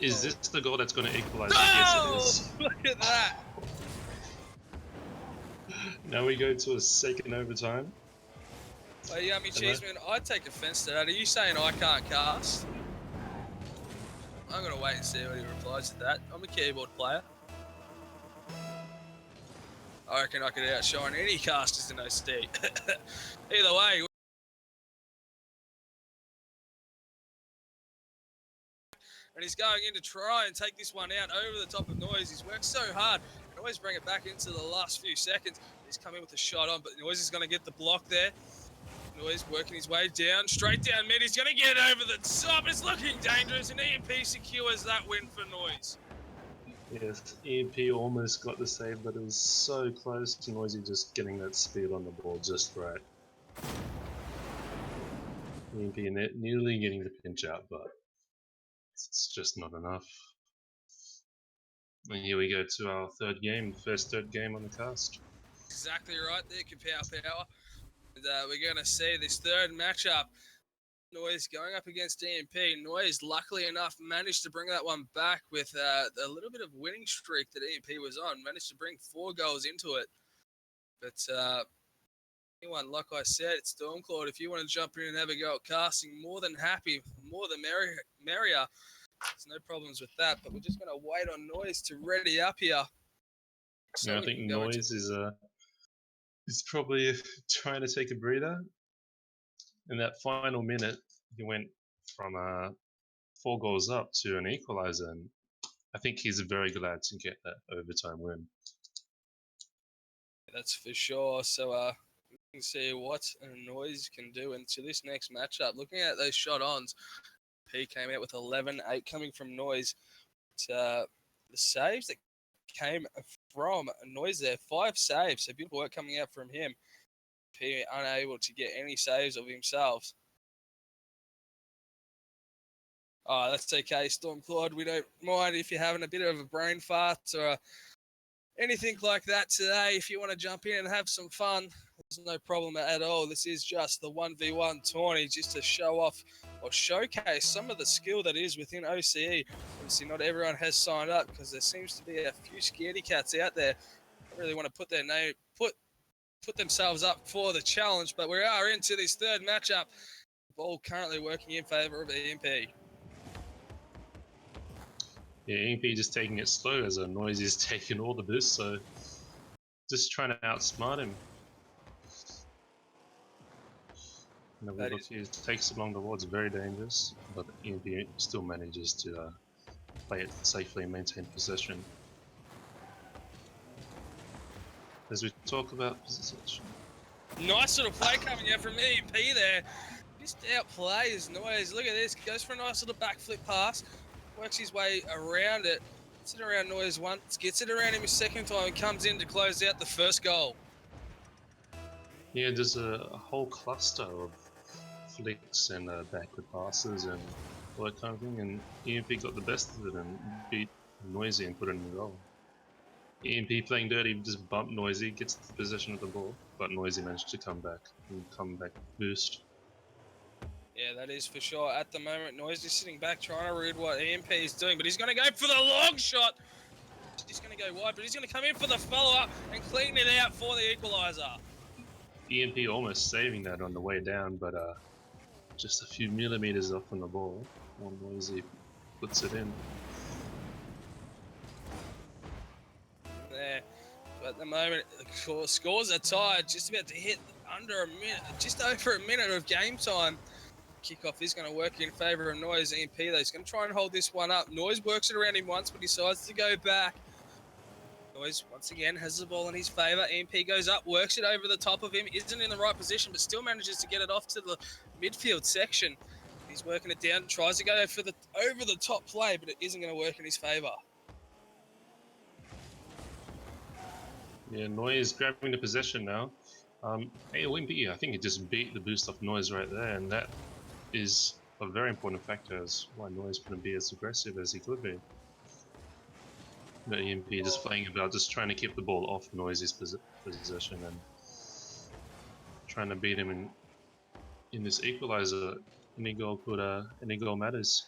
Is this the goal that's going to equalize? Oh, Yes, it is. look at that. Now we go to a second overtime. Well, Yummy Cheeseman, I take offense to that. Are you saying I can't cast? I'm going to wait and see what he replies to that. I'm a keyboard player. I reckon I could outshine any casters in OCE. Either way. And he's going in to try and take this one out over the top of Noise. He's worked so hard. Can always bring it back into the last few seconds. He's coming with a shot on, but Noise is going to get the block there. Noise working his way down, straight down mid. He's going to get over the top. It's looking dangerous, and EMP secures that win for Noise. Yes, EMP almost got the save, but it was so close to Noisy just getting that speed on the ball just right. EMP nearly getting the pinch out, but it's just not enough. And here we go to our third game, first third game on the cast. Exactly right there, Kapow. And we're going to see this third matchup. Noise going up against EMP. Noise, luckily enough, managed to bring that one back with a little bit of winning streak that EMP was on. Managed to bring 4 goals into it. But anyone, like I said, it's Stormcloud. If you want to jump in and have a go at casting, more than happy, more the merrier. There's no problems with that. But we're just going to wait on Noise to ready up here. So yeah, I think Noise is probably trying to take a breather. In that final minute, he went from 4 goals up to an equalizer, and I think he's very glad to get that overtime win. That's for sure. So we can see what Noise can do into this next matchup. Looking at those shot-ons, P came out with 11-8 coming from Noise. But, the saves that came from Noise there, 5 saves. So beautiful work coming out from him. P unable to get any saves of himself. Oh, that's okay, Stormcloud. We don't mind if you're having a bit of a brain fart or anything like that today. If you want to jump in and have some fun, there's no problem at all. This is just the 1v1 tourney just to show off or showcase some of the skill that is within OCE. Obviously, not everyone has signed up because there seems to be a few scaredy cats out there that really want to put their name, put themselves up for the challenge. But we are into this third matchup. Ball currently working in favour of EMP. Yeah, EMP just taking it slow as Noise is taking all the boosts, so just trying to outsmart him. And we look here, takes along the wall, it's very dangerous, but EMP still manages to play it safely and maintain possession. As we talk about possession. Nice little play coming out from EMP there. Just outplays Noise. Look at this. Goes for a nice little backflip pass. Works his way around it. Gets it around Noise once. Gets it around him a second time and comes in to close out the first goal. Yeah, there's a whole cluster of flicks and backward passes and all that kind of thing, and EMP got the best of it and beat Noisy and put it in the goal. EMP playing dirty, just bumped Noisy, gets the possession of the ball, but Noisy managed to come back boost. Yeah, that is for sure. At the moment, Noise is sitting back trying to read what EMP is doing, but he's going to go for the long shot. He's going to go wide, but he's going to come in for the follow-up and clean it out for the equaliser. EMP almost saving that on the way down, but just a few millimeters off on the ball. One Noisy puts it in. There. But at the moment, the scores are tied, just about to hit under a minute, just over a minute of game time. Kickoff is going to work in favour of Noise. EMP, though, he's going to try and hold this one up. Noise works it around him once, but decides to go back. Noise, once again, has the ball in his favour. EMP goes up, works it over the top of him. Isn't in the right position, but still manages to get it off to the midfield section. He's working it down, tries to go for the over-the-top play, but it isn't going to work in his favour. Yeah, Noise grabbing the possession now. EMP, I think it just beat the boost off Noise right there, and that is a very important factor as why Noise couldn't be as aggressive as he could be. But EMP just playing about, just trying to keep the ball off Noisy's possession and trying to beat him in this equalizer. Any goal matters.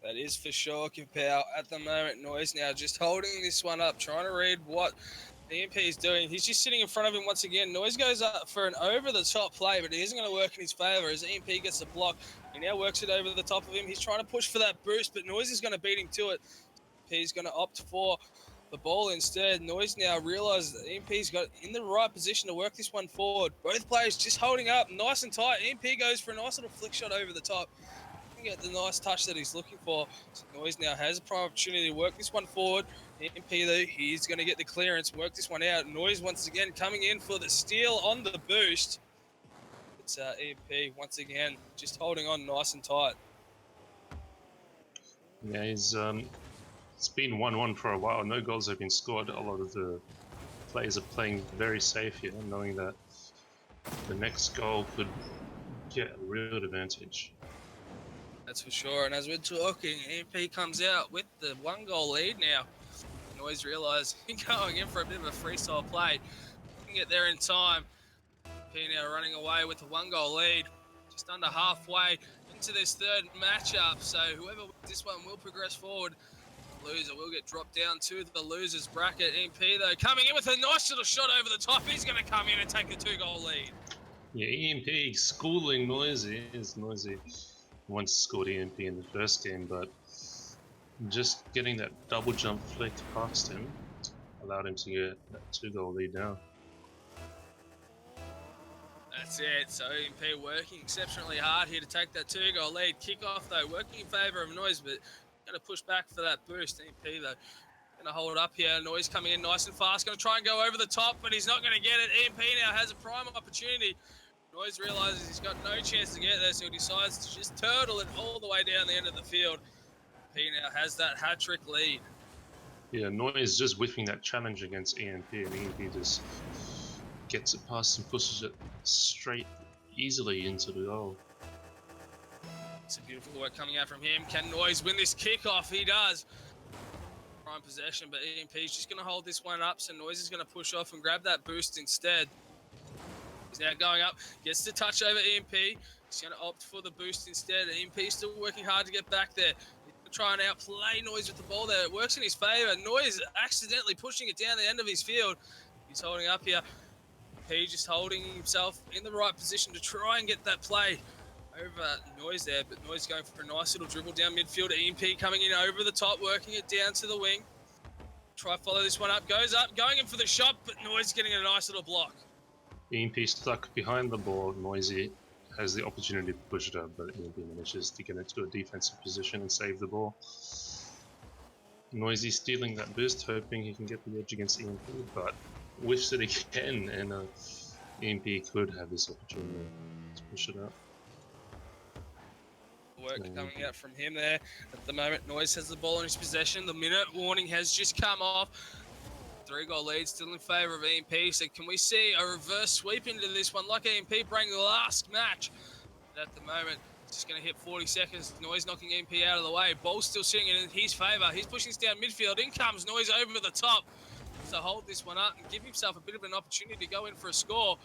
That is for sure, Capel. At the moment, Noise now just holding this one up, trying to read what EMP is doing. He's just sitting in front of him once again. Noise goes up for an over-the-top play, but it isn't going to work in his favour as EMP gets the block. He now works it over the top of him. He's trying to push for that boost, but Noise is going to beat him to it. He's going to opt for the ball instead. Noise now realises that EMP's got in the right position to work this one forward. Both players just holding up nice and tight. EMP goes for a nice little flick shot over the top. Get the nice touch that he's looking for. So Noise now has a prime opportunity to work this one forward. EMP though, he's going to get the clearance, work this one out. Noise once again coming in for the steal on the boost. It's EMP once again just holding on nice and tight. Yeah, it's been 1-1 for a while. No goals have been scored. A lot of the players are playing very safe here, knowing that the next goal could get a real advantage. That's for sure. And as we're talking, EMP comes out with the 1-goal lead now. Noise realise going in for a bit of a freestyle play. Can get there in time. EMP now running away with the 1-goal lead. Just under halfway into this third matchup. So whoever wins this one will progress forward. The loser will get dropped down to the losers bracket. EMP though coming in with a nice little shot over the top. He's going to come in and take the 2-goal lead. Yeah, EMP schooling Noisy. Noisy once scored EMP in the first game, but just getting that double jump flick past him allowed him to get that 2-goal lead now. That's it. So EMP working exceptionally hard here to take that 2-goal lead. Kickoff though, working in favour of Noise, but going to push back for that boost. EMP though, going to hold it up here. Noise coming in nice and fast. Going to try and go over the top, but he's not going to get it. EMP now has a prime opportunity. Noise realises he's got no chance to get there, so he decides to just turtle it all the way down the end of the field. EMP now has that hat-trick lead. Yeah, Noise just whiffing that challenge against EMP, and EMP just gets it past and pushes it straight easily into the goal. It's a beautiful work coming out from him. Can Noise win this kickoff? He does. Prime possession, but EMP's just going to hold this one up, so Noise is going to push off and grab that boost instead. He's now going up, gets the touch over EMP. He's going to opt for the boost instead. EMP still working hard to get back there. He's going to try and outplay Noise with the ball there. It works in his favour. Noise accidentally pushing it down the end of his field. He's holding up here. EMP just holding himself in the right position to try and get that play over Noise there, but Noise going for a nice little dribble down midfield. EMP coming in over the top, working it down to the wing. Try follow this one up, goes up, going in for the shot, but Noise getting a nice little block. EMP stuck behind the ball. Noisy has the opportunity to push it up, but EMP manages to get into a defensive position and save the ball. Noisy stealing that boost, hoping he can get the edge against EMP, but whiffs it again, and EMP could have this opportunity to push it up. Work coming out from him there. At the moment, Noise has the ball in his possession. The minute warning has just come off. 3-goal lead still in favour of EMP. So can we see a reverse sweep into this one like EMP bring the last match? But at the moment, it's just going to hit 40 seconds. Noise knocking EMP out of the way. Ball's still sitting in his favour. He's pushing this down midfield. In comes Noise over the top. So hold this one up and give himself a bit of an opportunity to go in for a score.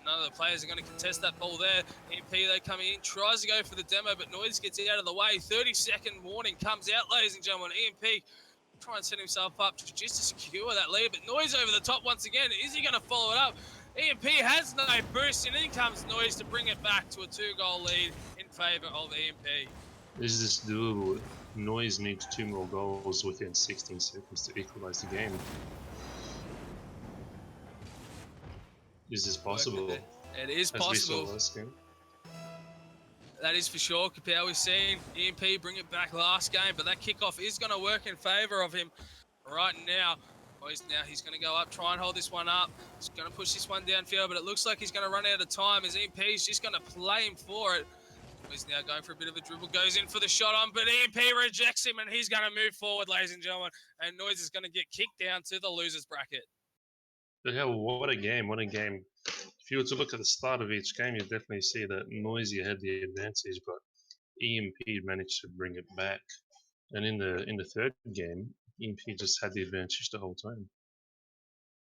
None of the players are going to contest that ball there. EMP though coming in, tries to go for the demo, but Noise gets out of the way. 30-second warning comes out, ladies and gentlemen. EMP try and set himself up just to secure that lead, but Noise over the top once again. Is he going to follow it up? EMP has no boost, and in comes Noise to bring it back to a 2-goal lead in favour of EMP. Is this doable? Noise needs 2 more goals within 16 seconds to equalise the game. Is this possible? It is possible. As we saw last game. That is for sure. Capel, we've seen EMP bring it back last game, but that kickoff is going to work in favour of him right now. He's going to go up, try and hold this one up. He's going to push this one downfield, but it looks like he's going to run out of time as EMP is just going to play him for it. He's now going for a bit of a dribble, goes in for the shot on, but EMP rejects him, and he's going to move forward, ladies and gentlemen, and Noise is going to get kicked down to the losers bracket. But hell, what a game, what a game. If you were to look at the start of each game, you'd definitely see that Noisy had the advantage, but EMP managed to bring it back. And in the third game, EMP just had the advantage the whole time.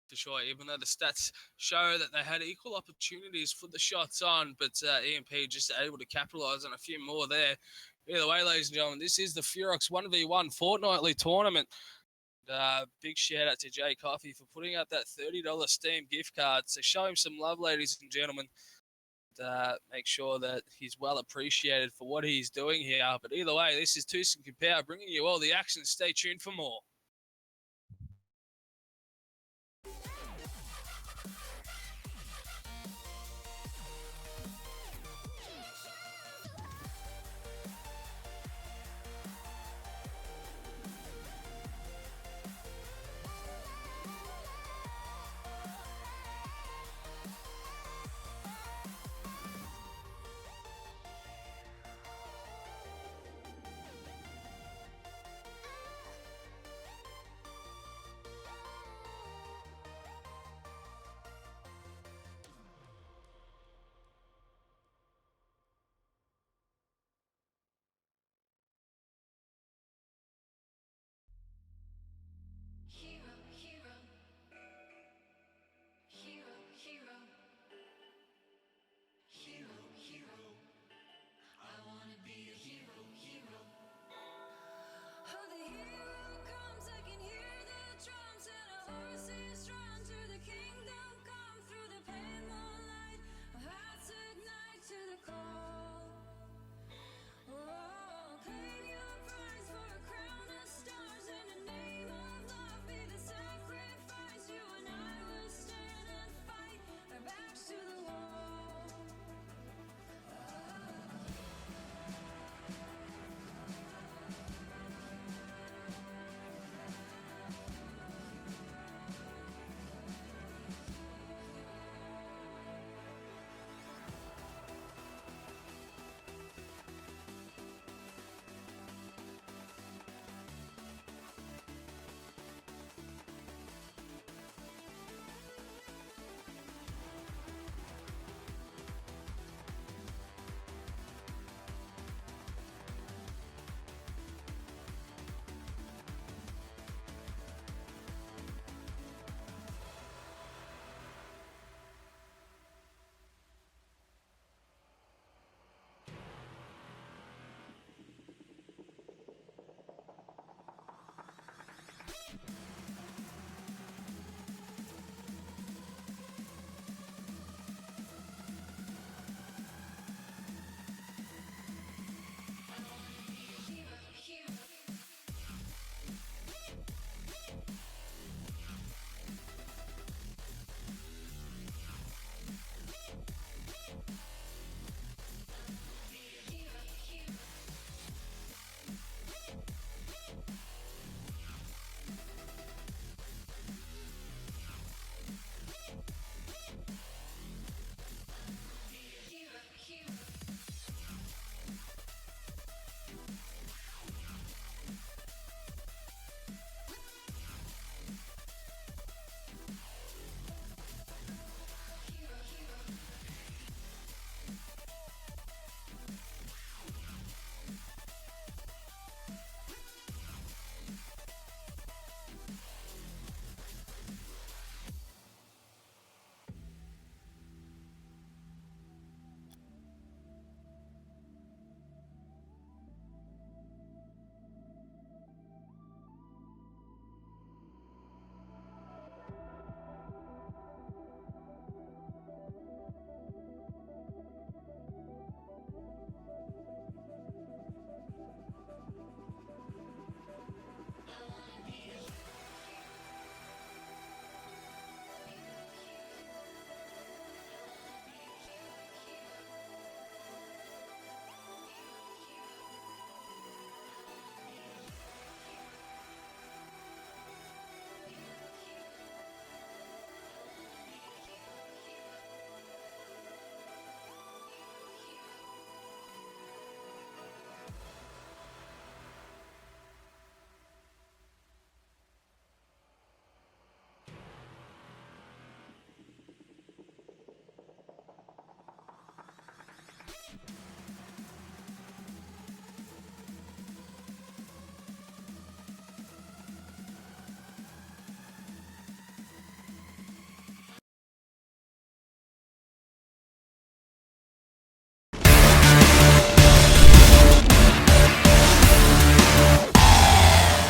For sure, even though the stats show that they had equal opportunities for the shots on, but EMP just able to capitalise on a few more there. Either way, ladies and gentlemen, this is the FuroX 1v1 Fortnightly tournament. Big shout out to Jay Coffey for putting out that $30 Steam gift card. So show him some love, ladies and gentlemen. Make sure that he's well appreciated for what he's doing here. But either way, this is Tucson Compare bringing you all the action. Stay tuned for more.